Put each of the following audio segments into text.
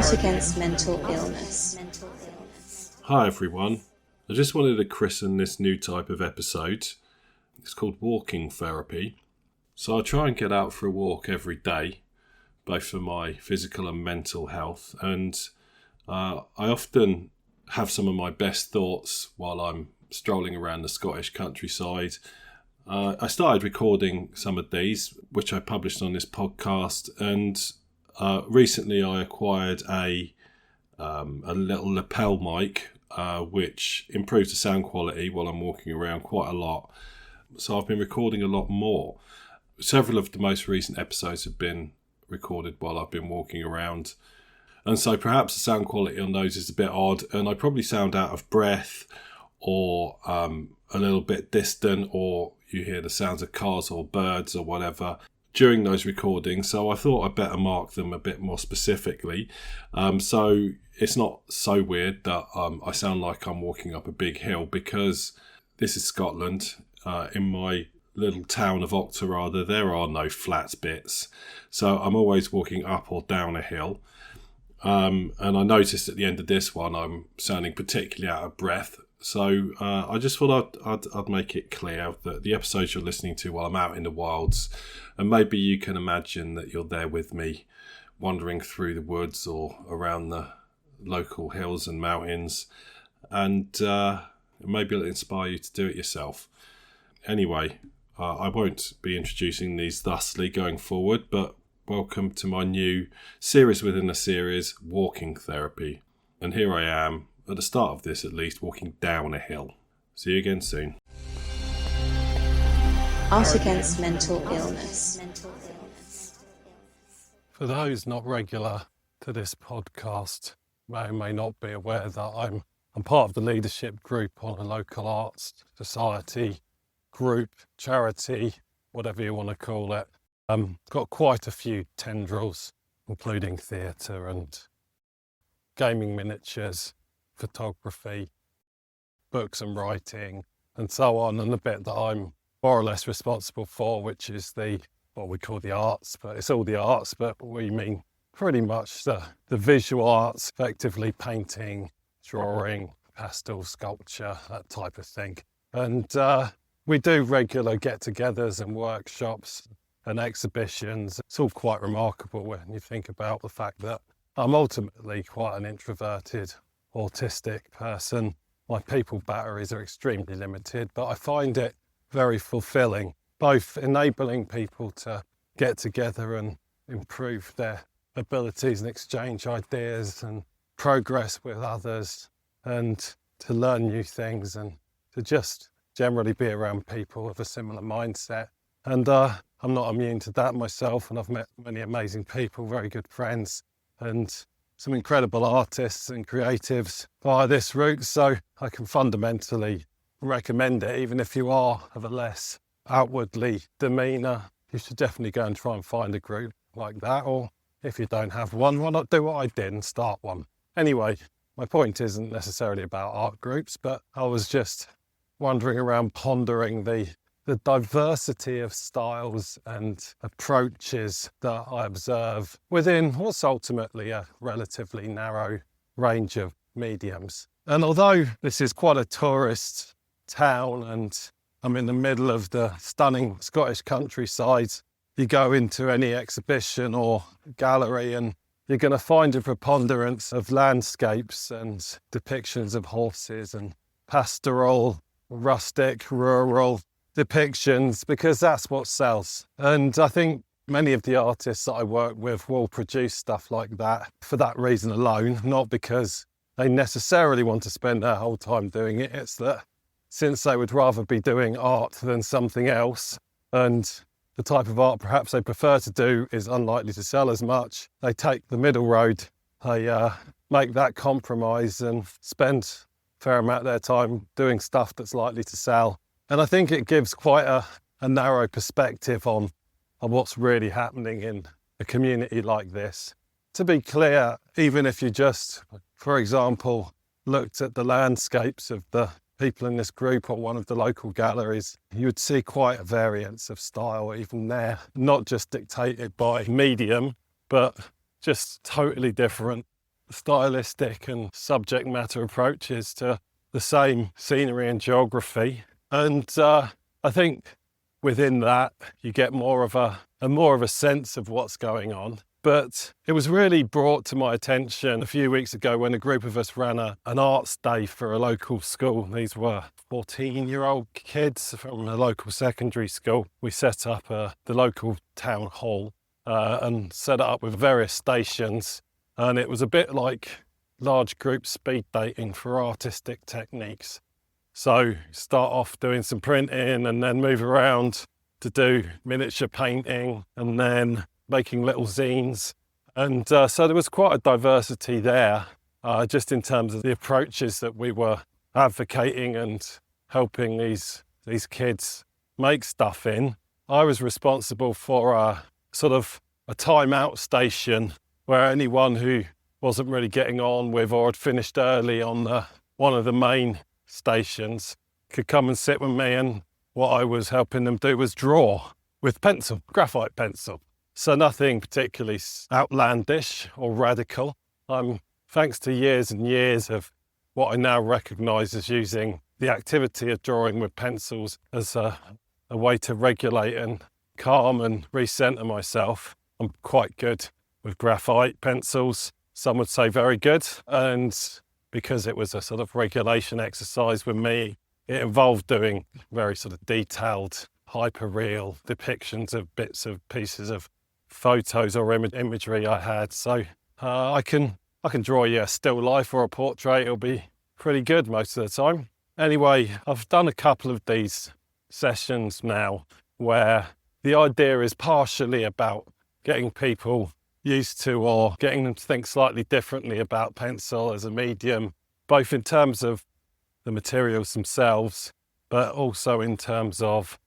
Out Against Mental Illness. Hi everyone, I just wanted to christen this new type of episode. It's called walking therapy. So I try and get out for a walk every day, both for my physical and mental health, and I often have some of my best thoughts while I'm strolling around the Scottish countryside. I started recording some of these, which I published on this podcast, and recently I acquired a little lapel mic, which improves the sound quality while I'm walking around quite a lot. So I've been recording a lot more. Several of the most recent episodes have been recorded while I've been walking around. And so perhaps the sound quality on those is a bit odd, and I probably sound out of breath or a little bit distant, or you hear the sounds of cars or birds or whatever during those recordings. So I thought I'd better mark them a bit more specifically. So it's not so weird that I sound like I'm walking up a big hill, because this is Scotland. In my little town of Octorada, there are no flat bits. So I'm always walking up or down a hill. And I noticed at the end of this one, I'm sounding particularly out of breath. So I just thought I'd make it clear that the episodes you're listening to while I'm out in the wilds, and maybe you can imagine that you're there with me, wandering through the woods or around the local hills and mountains, and maybe it'll inspire you to do it yourself. Anyway, I won't be introducing these thusly going forward, but welcome to my new series within a series, Walking Therapy. And here I am, at the start of this at least, walking down a hill. See you again soon. Out Against Mental Illness. For those not regular to this podcast, may or may not be aware that I'm part of the leadership group on a local arts society, group, charity, whatever you want to call it. Got quite a few tendrils, including theatre and gaming miniatures, photography, books and writing, and so on, and the bit that I'm more or less responsible for, which is what we call the arts, but it's all the arts, but we mean pretty much the visual arts, effectively painting, drawing, pastel sculpture, that type of thing. And we do regular get-togethers and workshops and exhibitions. It's all quite remarkable when you think about the fact that I'm ultimately quite an introverted, autistic person. My people batteries are extremely limited, but I find it very fulfilling, both enabling people to get together and improve their abilities and exchange ideas and progress with others, and to learn new things, and to just generally be around people with a similar mindset. And I'm not immune to that myself, and I've met many amazing people, very good friends, and some incredible artists and creatives via this route. So I can fundamentally recommend it. Even if you are of a less outwardly demeanour, you should definitely go and try and find a group like that. Or if you don't have one, why not do what I did and start one? Anyway, my point isn't necessarily about art groups, but I was just wandering around pondering the diversity of styles and approaches that I observe within what's ultimately a relatively narrow range of mediums. And although this is quite a tourist town and I'm in the middle of the stunning Scottish countryside, you go into any exhibition or gallery and you're going to find a preponderance of landscapes and depictions of horses and pastoral, rustic, rural depictions, because that's what sells. And I think many of the artists that I work with will produce stuff like that for that reason alone, not because they necessarily want to spend their whole time doing it. It's that since they would rather be doing art than something else, and the type of art perhaps they prefer to do is unlikely to sell as much, they take the middle road. They make that compromise and spend a fair amount of their time doing stuff that's likely to sell. And I think it gives quite a narrow perspective on what's really happening in a community like this. To be clear, even if you just, for example, looked at the landscapes of the people in this group or one of the local galleries, you would see quite a variance of style even there, not just dictated by medium, but just totally different stylistic and subject matter approaches to the same scenery and geography. And I think within that, you get more of a sense of what's going on. But it was really brought to my attention a few weeks ago when a group of us ran an arts day for a local school. These were 14-year-old kids from a local secondary school. We set up the local town hall and set it up with various stations. And it was a bit like large group speed dating for artistic techniques. So start off doing some printing and then move around to do miniature painting and then making little zines. And so there was quite a diversity there, just in terms of the approaches that we were advocating and helping these kids make stuff in. I was responsible for a sort of a time-out station where anyone who wasn't really getting on with or had finished early on one of the main stations could come and sit with me, and what I was helping them do was draw with pencil, graphite pencil. So nothing particularly outlandish or radical. Thanks to years and years of what I now recognise as using the activity of drawing with pencils as a way to regulate and calm and recenter myself, I'm quite good with graphite pencils. Some would say very good. And because it was a sort of regulation exercise with me, it involved doing very sort of detailed, hyper-real depictions of bits of pieces of photos or imagery I had. So I can draw you a still life or a portrait. It'll be pretty good most of the time. Anyway, I've done a couple of these sessions now where the idea is partially about getting people used to or getting them to think slightly differently about pencil as a medium, both in terms of the materials themselves, but also in terms of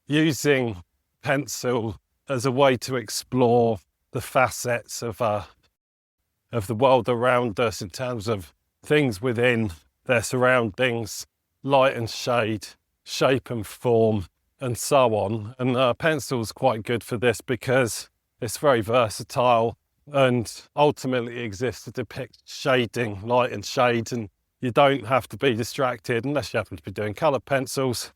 using pencil as a way to explore the facets of the world around us in terms of things within their surroundings, light and shade, shape and form, and so on. And pencil's quite good for this because it's very versatile and ultimately exists to depict shading, light and shade, and you don't have to be distracted, unless you happen to be doing colour pencils,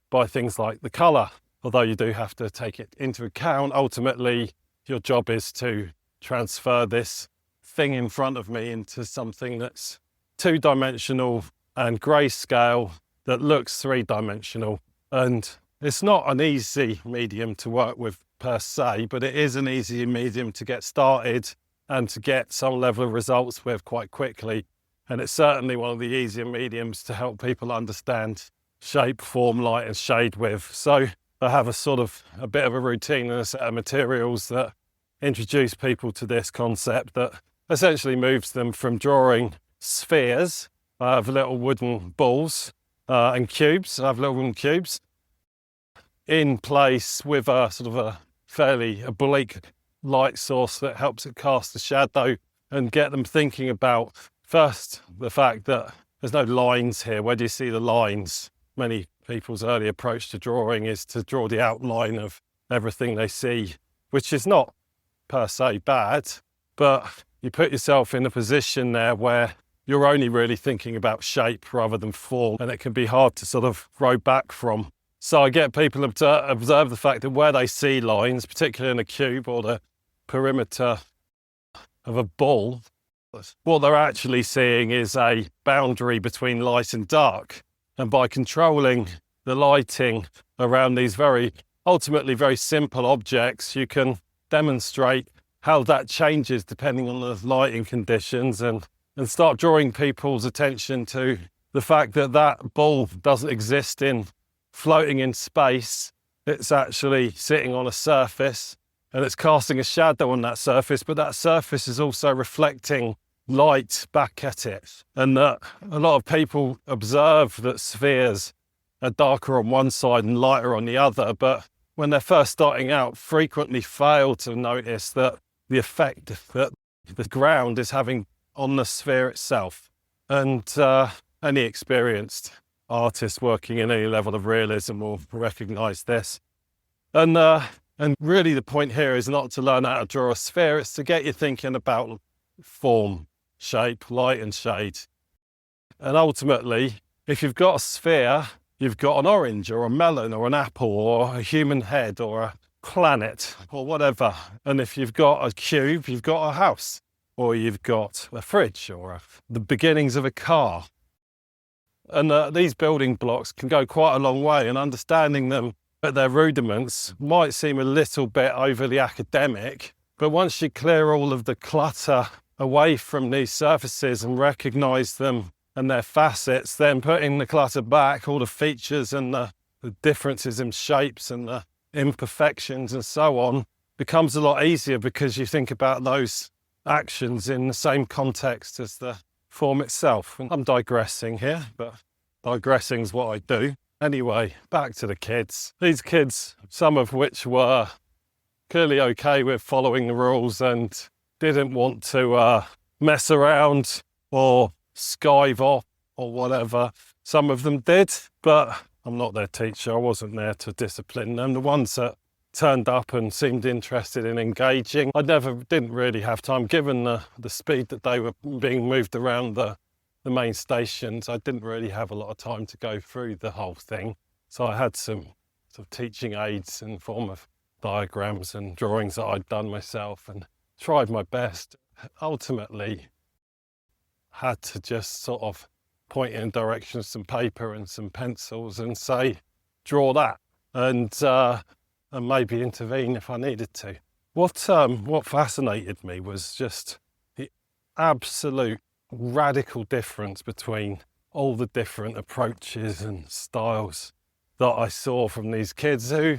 by things like the colour. Although you do have to take it into account, ultimately your job is to transfer this thing in front of me into something that's two-dimensional and grayscale that looks three-dimensional. And it's not an easy medium to work with per se, but it is an easy medium to get started and to get some level of results with quite quickly. And it's certainly one of the easier mediums to help people understand shape, form, light and shade with. So I have a bit of a routine and a set of materials that introduce people to this concept that essentially moves them from drawing spheres of little wooden balls and cubes. I have little wooden cubes in place with a sort of a fairly oblique light source that helps it cast a shadow and get them thinking about first the fact that there's no lines here. Where do you see the lines? Many people's early approach to drawing is to draw the outline of everything they see, which is not per se bad, but you put yourself in a position there where you're only really thinking about shape rather than form, and it can be hard to sort of grow back from. So I get people to observe the fact that where they see lines, particularly in a cube or the perimeter of a ball, what they're actually seeing is a boundary between light and dark. And by controlling the lighting around these ultimately very simple objects, you can demonstrate how that changes depending on the lighting conditions and start drawing people's attention to the fact that that ball doesn't exist floating in space. It's actually sitting on a surface and it's casting a shadow on that surface, but that surface is also reflecting light back at it. And that a lot of people observe that spheres are darker on one side and lighter on the other, but when they're first starting out, frequently fail to notice that the effect that the ground is having on the sphere itself. And any experienced artist working in any level of realism will recognise this. And really the point here is not to learn how to draw a sphere, it's to get you thinking about form, shape, light and shade. And ultimately, if you've got a sphere, you've got an orange or a melon or an apple or a human head or a planet or whatever. And if you've got a cube, you've got a house, or you've got a fridge or the beginnings of a car. And these building blocks can go quite a long way, and understanding them at their rudiments might seem a little bit overly academic, but once you clear all of the clutter away from these surfaces and recognise them and their facets, then putting the clutter back, all the features and the differences in shapes and the imperfections and so on, becomes a lot easier, because you think about those actions in the same context as the form itself. And I'm digressing here, but digressing is what I do. Anyway, back to the kids. These kids, some of which were clearly okay with following the rules and didn't want to mess around or skive off or whatever. Some of them did, but I'm not their teacher. I wasn't there to discipline them. The ones that turned up and seemed interested in engaging, didn't really have time, given the speed that they were being moved around the main stations. I didn't really have a lot of time to go through the whole thing. So I had some sort of teaching aids in the form of diagrams and drawings that I'd done myself, and tried my best. Ultimately, had to just sort of point in the direction of some paper and some pencils and say, draw that, and maybe intervene if I needed to. What fascinated me was just the absolute radical difference between all the different approaches and styles that I saw from these kids, who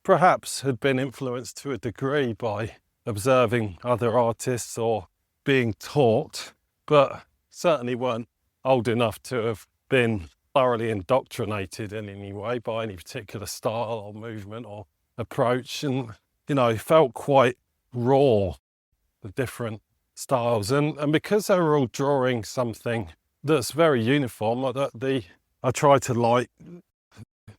perhaps had been influenced to a degree by observing other artists or being taught, but certainly weren't old enough to have been thoroughly indoctrinated in any way by any particular style or movement or approach. And, felt quite raw, the different styles. And because they were all drawing something that's very uniform, I tried to light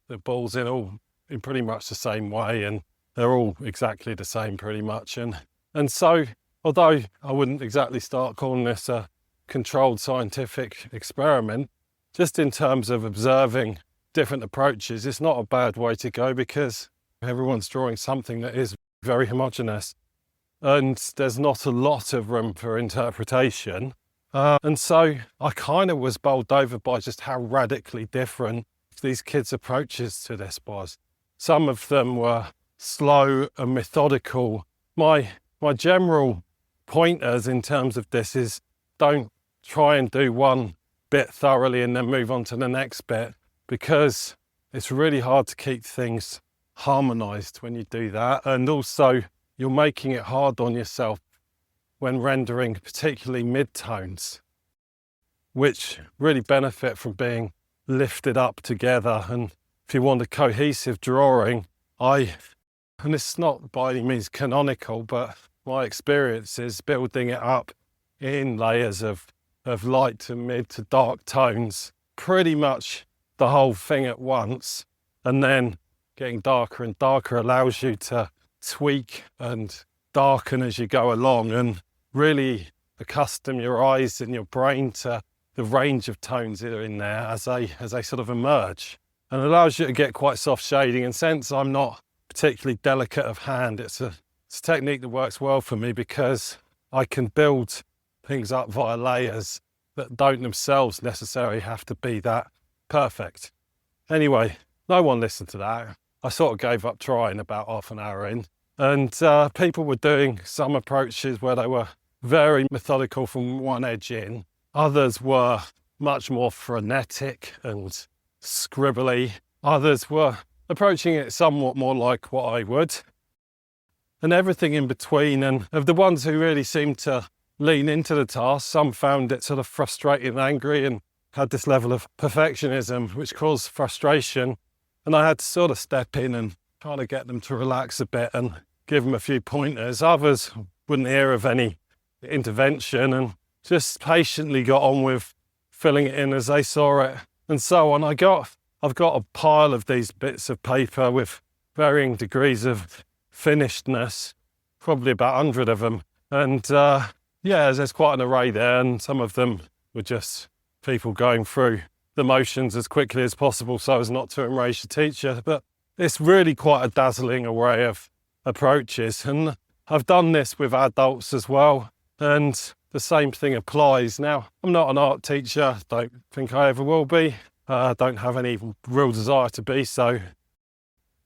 the balls in pretty much the same way, and they're all exactly the same pretty much. And so, although I wouldn't exactly start calling this a controlled scientific experiment, just in terms of observing different approaches, it's not a bad way to go, because everyone's drawing something that is very homogeneous and there's not a lot of room for interpretation. And so I kind of was bowled over by just how radically different these kids' approaches to this was. Some of them were slow and methodical. My general pointers in terms of this is, don't try and do one bit thoroughly and then move on to the next bit, because it's really hard to keep things harmonized when you do that. And also, you're making it hard on yourself when rendering particularly mid-tones, which really benefit from being lifted up together. And if you want a cohesive drawing, and it's not by any means canonical, but my experience is building it up in layers of light to mid to dark tones, pretty much the whole thing at once, and then getting darker and darker allows you to tweak and darken as you go along, and really accustom your eyes and your brain to the range of tones that are in there as they sort of emerge, and allows you to get quite soft shading. And since I'm not particularly delicate of hand, it's a technique that works well for me, because I can build things up via layers that don't themselves necessarily have to be that perfect. Anyway, no one listened to that. I sort of gave up trying about half an hour in, and people were doing some approaches where they were very methodical from one edge in. Others were much more frenetic and scribbly. Others were approaching it somewhat more like what I would, and everything in between. And of the ones who really seemed to lean into the task, some found it sort of frustrating and angry and had this level of perfectionism which caused frustration. And I had to sort of step in and try to get them to relax a bit and give them a few pointers. Others wouldn't hear of any intervention and just patiently got on with filling it in as they saw it, and so on. I've got a pile of these bits of paper with varying degrees of finishedness, probably about 100 of them. And yeah, there's quite an array there, and some of them were just people going through the motions as quickly as possible so as not to enrage the teacher. But it's really quite a dazzling array of approaches, and I've done this with adults as well, and the same thing applies. Now, I'm not an art teacher, don't think I ever will be. I don't have any real desire to be so.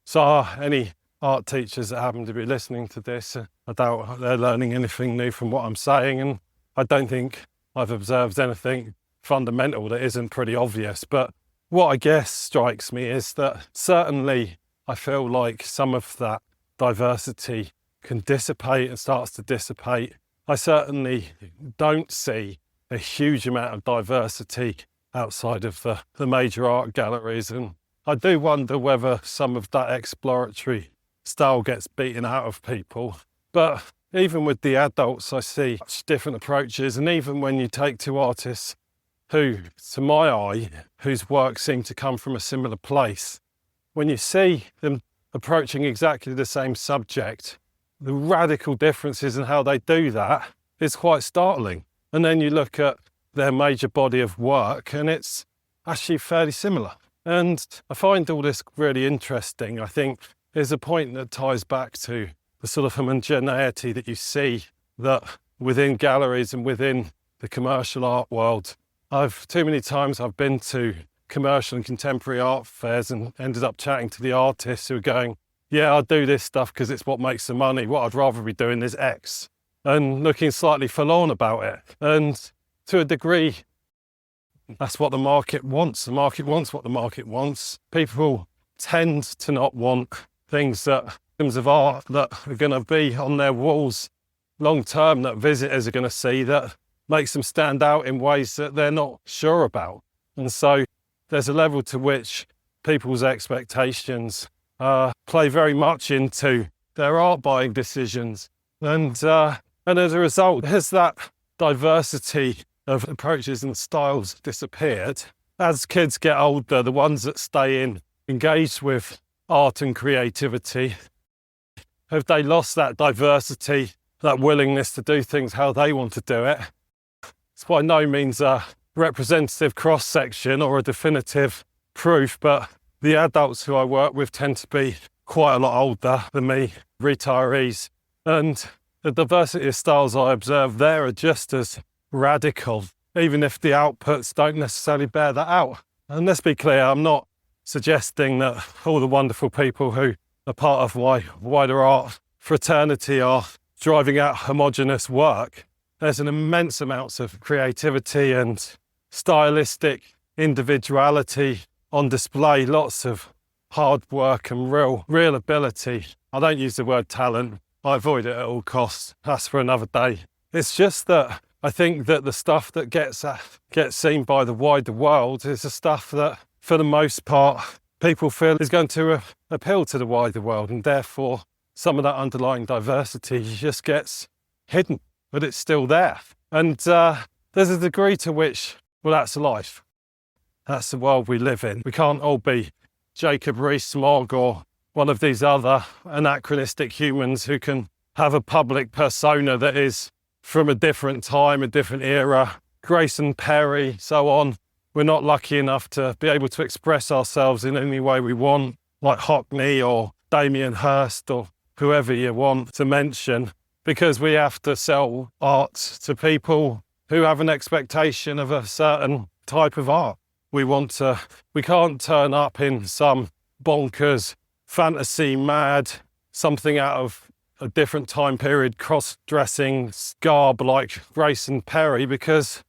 So any art teachers that happen to be listening to this, I doubt they're learning anything new from what I'm saying, and I don't think I've observed anything fundamental that isn't pretty obvious. But what I guess strikes me is that certainly I feel like some of that diversity can dissipate and starts to dissipate. I certainly don't see a huge amount of diversity outside of the major art galleries, and I do wonder whether some of that exploratory style gets beaten out of people. But even with the adults, I see such different approaches, and even when you take two artists who, to my eye, whose work seem to come from a similar place, when you see them approaching exactly the same subject, the radical differences in how they do that is quite startling. And then you look at their major body of work and it's actually fairly similar. And I find all this really interesting. I think there's a point that ties back to the sort of homogeneity that you see that within galleries and within the commercial art world. Too many times I've been to commercial and contemporary art fairs and ended up chatting to the artists who are going, yeah, I do this stuff because it's what makes the money. What I'd rather be doing is X, and looking slightly forlorn about it. And to a degree, that's what the market wants. The market wants what the market wants. People tend to not want things that, items of art that are going to be on their walls long term, that visitors are going to see, that makes them stand out in ways that they're not sure about. And so there's a level to which people's expectations play very much into their art buying decisions. And as a result, as that diversity of approaches and styles disappeared, as kids get older, the ones that stay engaged with art and creativity, have they lost that diversity, that willingness to do things how they want to do it? It's by no means a representative cross-section or a definitive proof, but the adults who I work with tend to be quite a lot older than me, retirees. And the diversity of styles I observe there are just as radical, even if the outputs don't necessarily bear that out. And let's be clear, I'm not suggesting that all the wonderful people who are part of wider art fraternity are driving out homogenous work. There's an immense amount of creativity and stylistic individuality on display, lots of hard work and real ability. I don't use the word talent. I avoid it at all costs. That's for another day. It's just that I think that the stuff that gets seen by the wider world is the stuff that, for the most part, people feel is going to appeal to the wider world, and therefore some of that underlying diversity just gets hidden, but it's still there. And there's a degree to which, well, that's life. That's the world we live in. We can't all be Jacob Rees-Mogg or one of these other anachronistic humans who can have a public persona that is from a different time, a different era. Grayson Perry, so on. We're not lucky enough to be able to express ourselves in any way we want, like Hockney or Damien Hirst or whoever you want to mention, because we have to sell art to people who have an expectation of a certain type of art. We can't turn up in some bonkers, fantasy mad, something out of a different time period, cross-dressing garb like Grayson Perry, because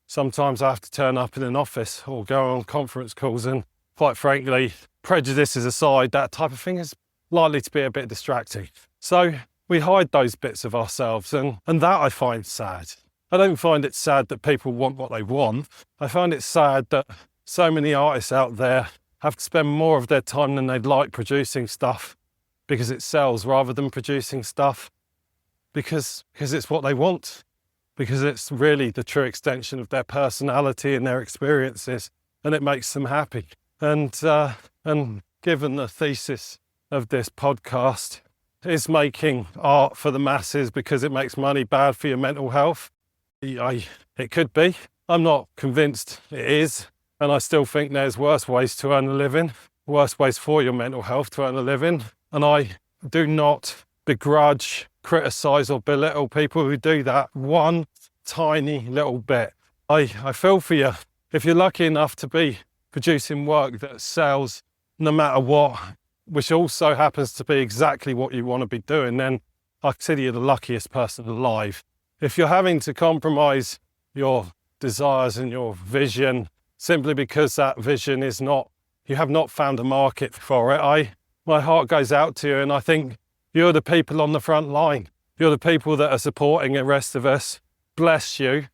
sometimes I have to turn up in an office or go on conference calls, and quite frankly, prejudices aside, that type of thing is likely to be a bit distracting. So we hide those bits of ourselves, and that I find sad. I don't find it sad that people want what they want. I find it sad that so many artists out there have to spend more of their time than they'd like producing stuff because it sells, rather than producing stuff because it's what they want, because it's really the true extension of their personality and their experiences, and it makes them happy. And given the thesis of this podcast, is making art for the masses because it makes money bad for your mental health? It could be. I'm not convinced it is. And I still think there's worse ways to earn a living, worse ways for your mental health to earn a living. And I do not begrudge, criticise or belittle people who do that one tiny little bit. I feel for you. If you're lucky enough to be producing work that sells no matter what, which also happens to be exactly what you want to be doing, then I consider you the luckiest person alive. If you're having to compromise your desires and your vision simply because that vision is not, you have not found a market for it, my heart goes out to you, and I think you're the people on the front line. You're the people that are supporting the rest of us. Bless you,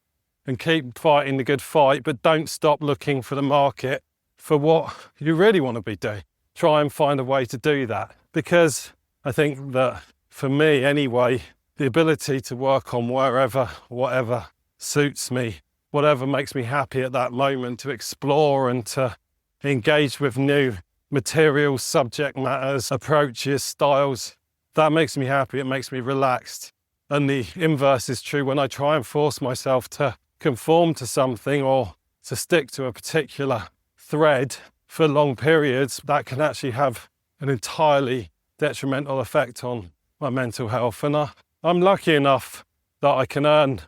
and keep fighting the good fight, but don't stop looking for the market for what you really want to be doing. Try and find a way to do that, because I think that for me anyway, the ability to work on wherever, whatever suits me, whatever makes me happy at that moment, to explore and to engage with new materials, subject matters, approaches, styles, that makes me happy, it makes me relaxed. And the inverse is true when I try and force myself to conform to something or to stick to a particular thread for long periods. That can actually have an entirely detrimental effect on my mental health. And I'm lucky enough that I can earn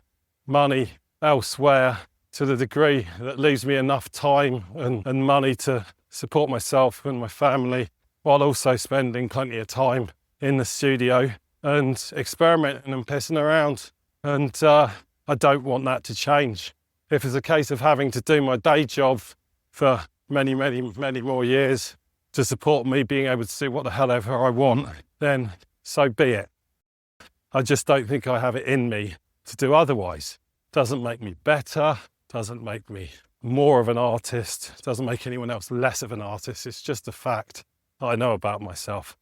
money elsewhere to the degree that leaves me enough time and money to support myself and my family, while also spending plenty of time in the studio and experimenting and pissing around. And I don't want that to change. If it's a case of having to do my day job for many, many, many more years to support me being able to do what the hell ever I want, then so be it. I just don't think I have it in me to do otherwise. Doesn't make me better, doesn't make me more of an artist, doesn't make anyone else less of an artist. It's just a fact that I know about myself.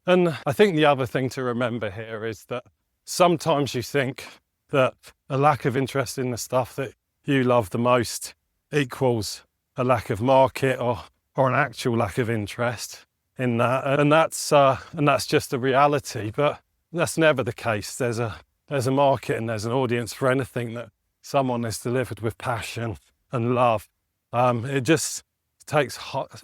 And I think the other thing to remember here is that sometimes you think that a lack of interest in the stuff that you love the most equals a lack of market or an actual lack of interest in that. And that's just a reality, but that's never the case. There's a market and there's an audience for anything that someone has delivered with passion and love. It just takes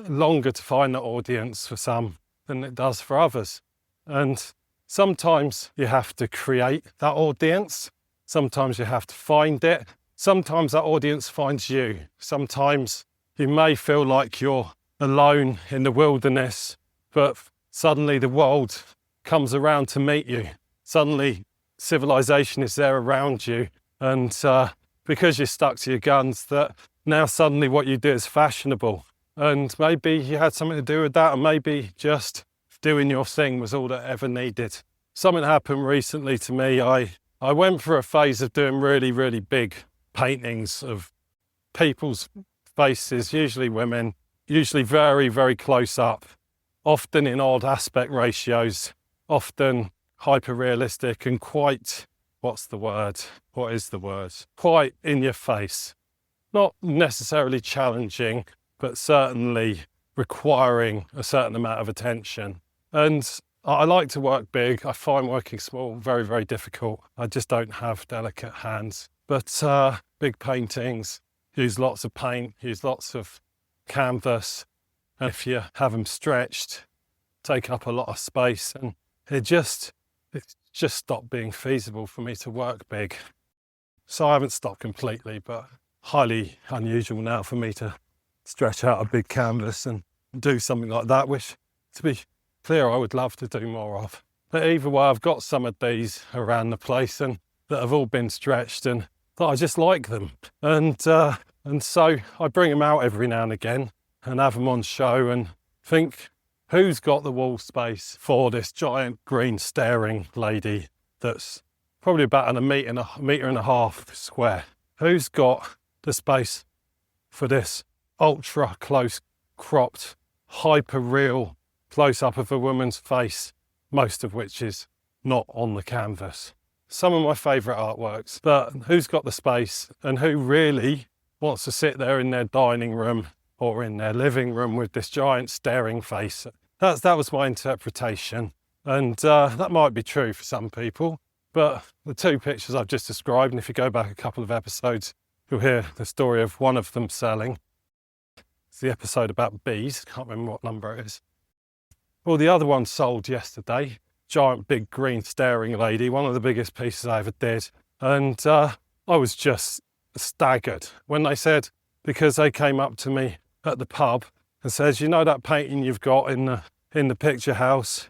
longer to find that audience for some than it does for others. And sometimes you have to create that audience. Sometimes you have to find it. Sometimes that audience finds you. Sometimes you may feel like you're alone in the wilderness, but suddenly the world comes around to meet you. Suddenly civilization is there around you. And because you're stuck to your guns, that now suddenly what you do is fashionable. And maybe you had something to do with that, and maybe just doing your thing was all that ever needed. Something happened recently to me. I went through a phase of doing really, really big paintings of people's faces, usually women, usually very, very close up, often in odd aspect ratios, often hyper-realistic and quite, what is the word? Quite in your face. Not necessarily challenging, but certainly requiring a certain amount of attention. And I like to work big. I find working small very, very difficult. I just don't have delicate hands. But big paintings use lots of paint, use lots of canvas. And if you have them stretched, take up a lot of space. And it just stopped being feasible for me to work big. So I haven't stopped completely, but highly unusual now for me to stretch out a big canvas and do something like that, which, to be clear, I would love to do more of. But either way, I've got some of these around the place and that have all been stretched and that I just like them. And so I bring them out every now and again and have them on show and think, who's got the wall space for this giant green staring lady that's probably about a metre and a half square? Who's got the space for this ultra close cropped, hyper real close up of a woman's face, most of which is not on the canvas? Some of my favourite artworks, but who's got the space and who really wants to sit there in their dining room or in their living room with this giant staring face? That was my interpretation. And that might be true for some people, but the two pictures I've just described, and if you go back a couple of episodes, you'll hear the story of one of them selling. It's the episode about bees, can't remember what number it is. Well, the other one sold yesterday, giant big green staring lady, one of the biggest pieces I ever did. And I was just staggered when they said, because they came up to me at the pub and says, you know that painting you've got in the picture house,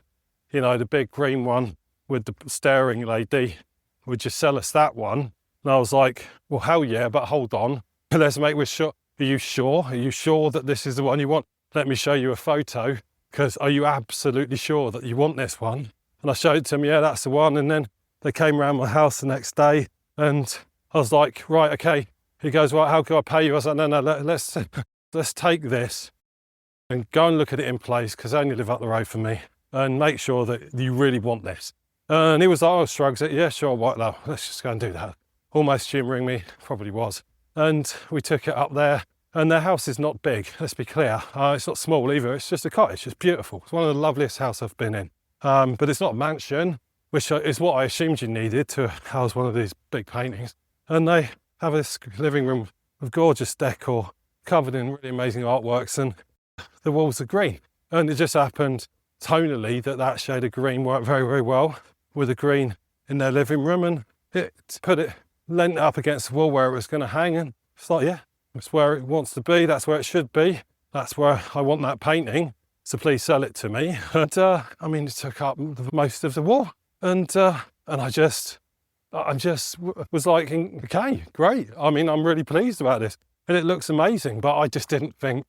you know, the big green one with the staring lady, would you sell us that one? And I was like, well, hell yeah, but hold on, let's make sure. Are you sure? Are you sure that this is the one you want? Let me show you a photo, because are you absolutely sure that you want this one? And I showed it to them, yeah, that's the one. And then they came around my house the next day and I was like, right, okay. He goes, right, how can I pay you? I was like, no, let's take this and go and look at it in place, because I only live up the road from me, and make sure that you really want this. And he was like, oh, shrugs it, yeah, sure, what, no, let's just go and do that. Almost humouring me, probably was. And we took it up there, and their house is not big, let's be clear. It's not small either, it's just a cottage, it's beautiful. It's one of the loveliest houses I've been in. But it's not a mansion, which is what I assumed you needed to house one of these big paintings. And they have this living room with gorgeous decor, covered in really amazing artworks, and the walls are green. And it just happened tonally that shade of green worked very, very well with the green in their living room, and it leant it up against the wall where it was going to hang, and it's like, yeah, it's where it wants to be, that's where it should be, that's where I want that painting, so please sell it to me. And I mean, it took up most of the wall, and I just was like, okay, great, I mean, I'm really pleased about this, and it looks amazing, but I just didn't think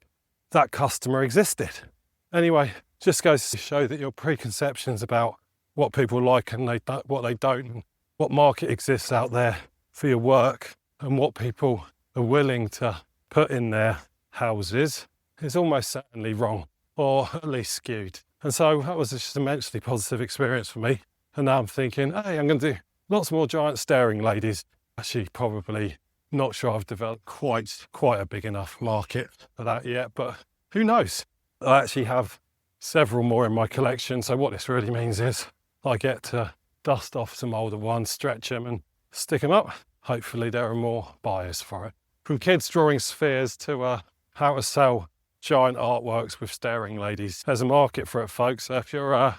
that customer existed. Anyway, just goes to show that your preconceptions about what people like and what they don't, and what market exists out there for your work, and what people are willing to put in their houses is almost certainly wrong, or at least skewed. And so that was just an immensely positive experience for me. And now I'm thinking, hey, I'm going to do lots more giant staring ladies. Actually, probably not sure I've developed quite a big enough market for that yet, but who knows? I actually have several more in my collection. So what this really means is I get to dust off some older ones, stretch them and stick them up. Hopefully there are more buyers for it. From kids drawing spheres to how to sell giant artworks with staring ladies. There's a market for it, folks. So if you're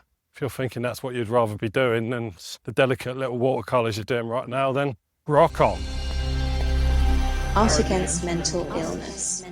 thinking that's what you'd rather be doing than the delicate little watercolours you're doing right now, then rock on. Art Against Mental Illness.